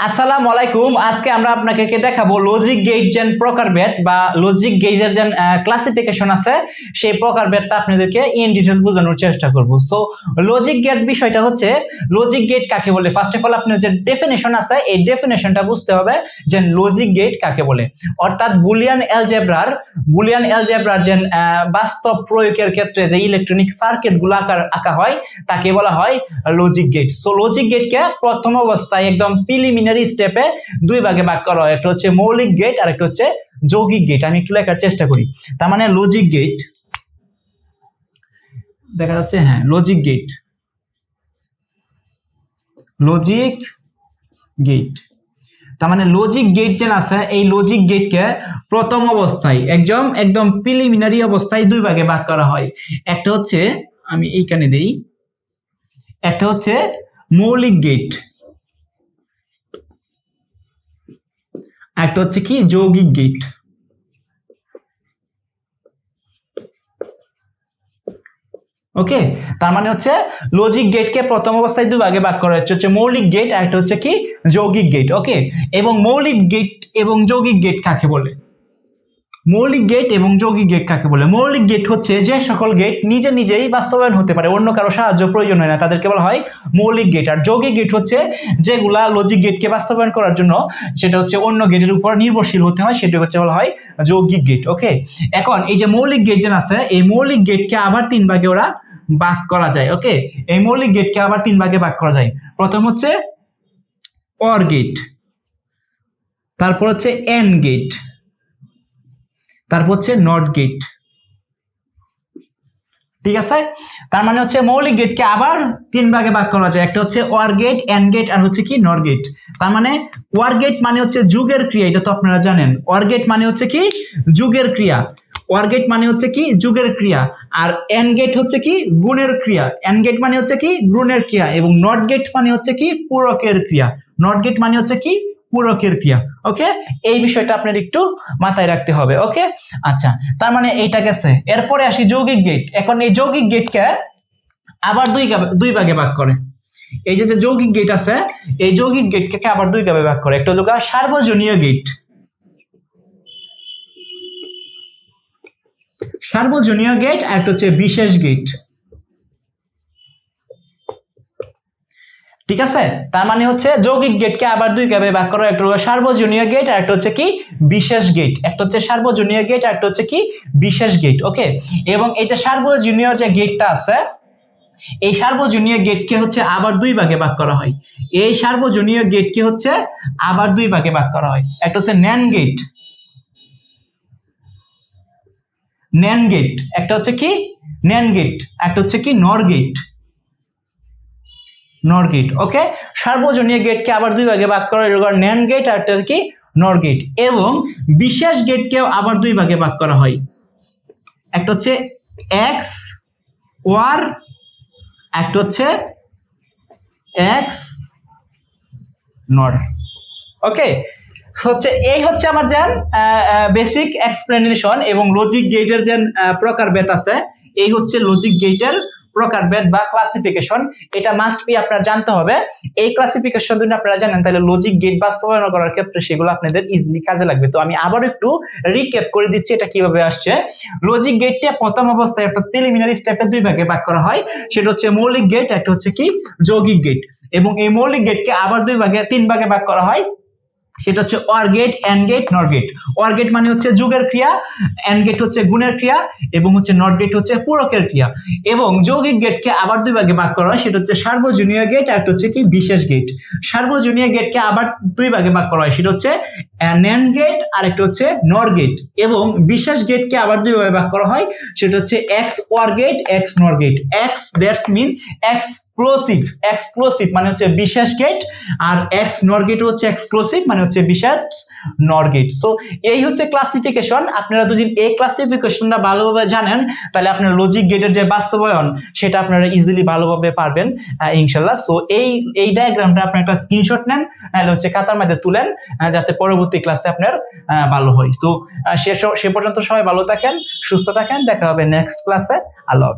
আসসালামু আলাইকুম। আজকে আমরা আপনাকে দেখাবো লজিক গেট যেন প্রকারভেদ বা লজিক গেজের যেন ক্লাসিফিকেশন আছে সেই প্রকারভেদটা আপনাদেরকে ইন ডিটেইল বোঝানোর চেষ্টা করব। সো লজিক গেট বিষয়টা হচ্ছে লজিক গেট কাকে বলে। ফার্স্ট অফ অল আপনার যে ডেফিনেশন আছে এই ডেফিনেশনটা বুঝতে হবে যে লজিক গেট কাকে বলে। অর্থাৎ বুলিয়ান অ্যালজেব্রার যে বাস্তব প্রয়োগের ক্ষেত্রে যে ইলেকট্রনিক সার্কিটগুলো আঁকা হয় তাকে বলা হয় লজিক গেট। সো লজিক গেটকে প্রথম অবস্থায় একদম প্রিলিমিনারি স্টেপে দুই ভাগে ভাগ করা হয়, একটা হচ্ছে মৌলিক গেট আর একটা হচ্ছে যৌগিক গেট। আমি একটু লেখার চেষ্টা করি। তার মানে লজিক গেট দেখা যাচ্ছে, হ্যাঁ লজিক গেট তার মানে লজিক গেট যেন আছে এই লজিক গেটকে প্রথম অবস্থায় একদম প্রিলিমিনারি অবস্থায় দুই ভাগে ভাগ করা হয়। একটা হচ্ছে, আমি এইখানে দেই, একটা হচ্ছে মৌলিক গেট, একটা হচ্ছে কি যৌগিক গেট। ওকে, তার মানে হচ্ছে লজিক গেটকে প্রথম অবস্থায় দুই ভাগে ভাগ করা হচ্ছে মৌলিক গেট আর একটা হচ্ছে কি যৌগিক গেট। ওকে, এবং মৌলিক গেট এবং যৌগিক গেট কাকে বলে? মৌলিক গেট এবং যৌগিক গেট কাকে বলে? মৌলিক গেট হচ্ছে যে সকল গেট নিজেই বাস্তবায়ন হতে পারে, অন্য কারো সাহায্য প্রয়োজন হয় না, তাদেরকে বলা হয় মৌলিক গেট। আর যৌগিক গেট হচ্ছে যেগুলা লজিক গেটকে বাস্তবায়ন করার জন্য সেটা হচ্ছে অন্য গেটের উপর নির্ভরশীল হতে হয়, সেটা হচ্ছে বলা হয় যৌগিক গেট। ওকে, এখন এই যে মৌলিক গেট যেন আছে এই মৌলিক গেটকে আবার তিন ভাগে ওরা ভাগ করা যায়। ওকে, এই মৌলিক গেটকে আবার তিন ভাগে ভাগ করা যায়। প্রথম হচ্ছে অর গেট, তারপর হচ্ছে এন্ড গেট, তারপর হচ্ছে নট গেট। ঠিক আছে, তার মানে হচ্ছে মৌলিক গেটকে আবার তিন ভাগে ভাগ করা যায়, একটা হচ্ছে ওয়ার গেট, এন্ড গেট আর হচ্ছে কি নট গেট। তার মানে ওয়ার গেট মানে হচ্ছে যুগের ক্রিয়া, এটা তো আপনারা জানেন। ওয়ার গেট মানে হচ্ছে কি যুগের ক্রিয়া, ওয়ার গেট মানে হচ্ছে কি যুগের ক্রিয়া। আর এন্ড গেট হচ্ছে কি গুণের ক্রিয়া, এন্ড গেট মানে হচ্ছে কি গুণের ক্রিয়া। এবং নট গেট মানে হচ্ছে কি পূরকের ক্রিয়া, নট গেট মানে হচ্ছে কি পূরকের ক্রিয়া। ওকে, এই বিষয়টা আপনার একটু মাথায় রাখতে হবে। ওকে, আচ্ছা, তার মানে এইটা গেছে। এরপরে আসি যৌগিক গেট। এখন এই যৌগিক গেটকে আবার দুই ভাগে ভাগ করে। এই যে যৌগিক গেট আছে এই যৌগিক গেটকে আবার দুই ভাগে ভাগ করে, একটা হলো সার্বজনীয় গেট, সার্বজনীয় গেট আর একটা হচ্ছে বিশেষ গেট। ঠিক আছে, তার মানে হচ্ছে যৌগিক গেটকে আবার দুই ভাগে ভাগ করা, একটা হলো সার্বজনীয় গেট আর একটা হচ্ছে কি বিশেষ গেট। একটা হচ্ছে সার্বজনীয় গেট আর একটা হচ্ছে কি বিশেষ গেট। ওকে, এবং এই যে সার্বজনীয় যে গেটটা আছে এই সার্বজনীয় গেটকে হচ্ছে আবার দুই ভাগে ভাগ করা হয়। এই সার্বজনীয় গেটকে হচ্ছে আবার দুই ভাগে ভাগ করা হয়, একটা হচ্ছে ন্যান্ড গেট, একটা হচ্ছে কি ন্যান্ড গেট, একটা হচ্ছে কি নর গেট। ওকে, সার্বজনীয় গেটকে আবার দুই ভাগে ভাগ করা হয়, ন্যান্ড গেট আর একটা কি নর গেট। এবং বিশেষ গেটকেও আবার দুই ভাগে ভাগ করা হয়, একটা হচ্ছে এক্স ওয়ার, একটা হচ্ছে এক্স নর। ওকে, হচ্ছে এই হচ্ছে আমার যেন বেসিক এক্সপ্লেনেশন এবং লজিক গেটের যে প্রকারভেদ আছে এই হচ্ছে লজিক গেটের প্রকারভেদ বা ক্লাসিফিকেশন। এটা মাস্ট বি আপনারা জানতে হবে। এই ক্লাসিফিকেশন যদি আপনারা জানেন তাহলে লজিক গেট বাস্তবায়ন করার ক্ষেত্রে সেগুলো আপনাদের ইজিলি কাজে লাগবে। তো আমি আবার একটু রিক্যাপ করে দিচ্ছি এটা কিভাবে আসছে। লজিক গেটটা প্রথম অবস্থায় অর্থাৎ প্রিলিমিনারি স্টেপে দুই ভাগে ভাগ করা হয়, সেটা হচ্ছে মৌলিক গেট, একটা হচ্ছে কি যৌগিক গেট। এবং এই মৌলিক গেটকে আবার তিন ভাগে ভাগ করা হয়, সেটা হচ্ছে or gate, and gate, not gate. Or gate মানে হচ্ছে যুগের ক্রিয়া, এন্ড গেট হচ্ছে গুণের ক্রিয়া এবং হচ্ছে নট গেট হচ্ছে পূরকের ক্রিয়া। এবং যৌগিক গেটকে আবার দুই ভাগে ভাগ করা হয়, সেটা হচ্ছে সার্বজনীয় গেট আর একটা হচ্ছে কি বিশেষ গেট। সার্বজনীয় গেটকে আবার দুই ভাগে ভাগ করা হয়, সেটা হচ্ছে ন্যান্ড গেট আর একটা হচ্ছে নর গেট। এবং বিশেষ গেটকে আবার দুই ভাগে ভাগ করা হয়, সেটা হচ্ছে X or gate, X nor gate. X that's mean exclusive মানে হচ্ছে বিশেষ গেট, আর এক্স নর গেট হচ্ছে এক্সক্লুসিভ মানে হচ্ছে বিশেষ নর গেট। সো এই হচ্ছে ক্লাসিফিকেশন। আপনারা যদি এই ক্লাসিফিকেশনটা ভালোভাবে জানেন তাহলে আপনার লজিক গেটের যে বাস্তবায়ন সেটা আপনারা ইজিলি ভালোভাবে পারবেন ইনশাআল্লাহ। সো এই ডায়াগ্রামটা আপনি একটা স্ক্রিনশট নেন, নাহলে হচ্ছে খাতার মধ্যে তুলেন, যাতে পরবর্তী ক্লাসে আপনার ভালো হয়। তো সে পর্যন্ত সবাই ভালো থাকেন, সুস্থ থাকেন, দেখা হবে নেক্সট ক্লাসে। আল্লাহ।